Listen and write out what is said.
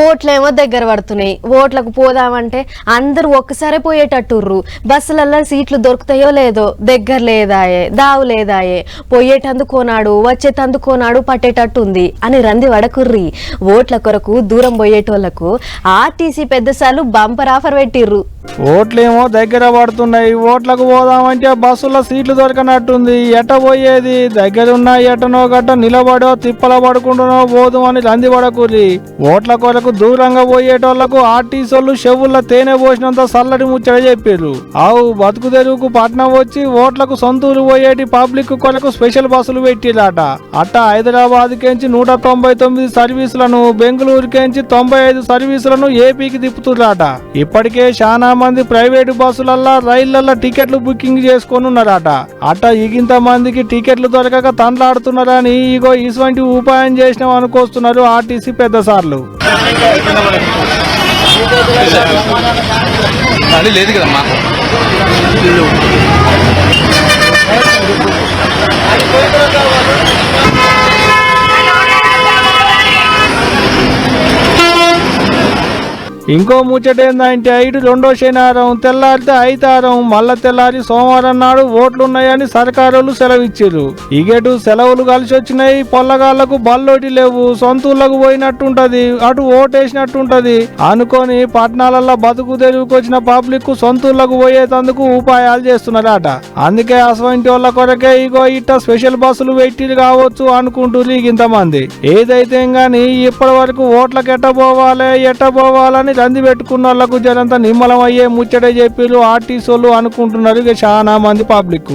ఓట్లేమో దగ్గర పడుతున్నాయి. ఓట్లకు పోదామంటే అందరూ ఒక్కసారి పోయేటట్టుర్రు. బస్సులలో సీట్లు దొరుకుతాయో లేదో, దగ్గర లేదాయే, దావు లేదాయే, పోయేటందుకోనాడు వచ్చేటందుకోనాడు పట్టేటట్టు ఉంది అని రంది వడకుర్రి. ఓట్ల కొరకు దూరం పోయేటోళ్లకు ఆర్టీసీ పెద్దసార్లు బంపర్ ఆఫర్ పెట్టిర్రు. ఓట్లేమో దగ్గర పడుతున్నాయి. ఓట్లకు పోదామంటే బస్సులో సీట్లు దొరకనట్టుంది. ఎట పోయేది? దగ్గరున్నా ఎటనో గట్ట నిలబడో తిప్పల పడుకుంటునో పోదు అని రంది పడకూరి. ఓట్ల కొరకు దూరంగా పోయేటోళ్లకు ఆర్టీసీలు చెవుల్లో తేనె పోసినంత చల్లటి ముచ్చట చెప్పారు. ఆవు బతుకు తెరువుకు పట్నం వచ్చి ఓట్లకు సొంతూరు పోయేటి పబ్లిక్ కొరకు స్పెషల్ బస్సులు పెట్టిరాట. అట్ట హైదరాబాద్ కెంచి 199 సర్వీసులను, బెంగళూరు కెంచి 95 సర్వీసులను ఏపీకి తిప్పుతుర్రాట. ఇప్పటికే చాలా మంది ప్రైవేటు బస్సులల్లా రైళ్లల్లో టికెట్లు బుకింగ్ చేసుకొని ఉన్నారట. అట్ట ఇగింత మందికి టికెట్లు దొరకక తండ్లాడుతున్నారని ఇగో ఇటువంటి ఉపాయం చేసినాం అనుకొస్తున్నారు ఆర్టీసీ పెద్ద సార్లు. లేదు కదమ్మా. ఇంకో ముచ్చట ఏందంటే ఇటు రెండో శనివారం తెల్లారితే ఐతారం, మళ్ళా తెల్లారి సోమవారం నాడు ఓట్లున్నాయని సర్కారోళ్ళు సెలవిచ్చారు. ఇగేటు సెలవులు కలిసి వచ్చినాయి. పొల్లగాళ్లకు బల్లోటి లేవు, సొంతూళ్ళకు పోయినట్టుంటది, అటు ఓటేసినట్టుంటది అనుకొని పట్టణాలలో బతుకు తెరువుకొచ్చిన పబ్లిక్ సొంతూళ్ళకు పోయేందుకు ఉపాయాలు చేస్తున్నారట. అందుకే అసవంటి వాళ్ళ కొరకే ఇగో ఇట్ట స్పెషల్ బస్సులు పెట్టిరు కావచ్చు అనుకుంటున్నారు ఇంతమంది. ఏదైతే గాని ఇప్పటి వరకు ఓట్లకు ఎట్టబోవాలని రంది పెట్టుకున్న వాళ్ళకు జనంతా నిమ్మలం అయ్యే ముచ్చటే చెప్పిరు ఆర్టీసీలు అనుకుంటున్నారు ఇక చాలా మంది పబ్లిక్.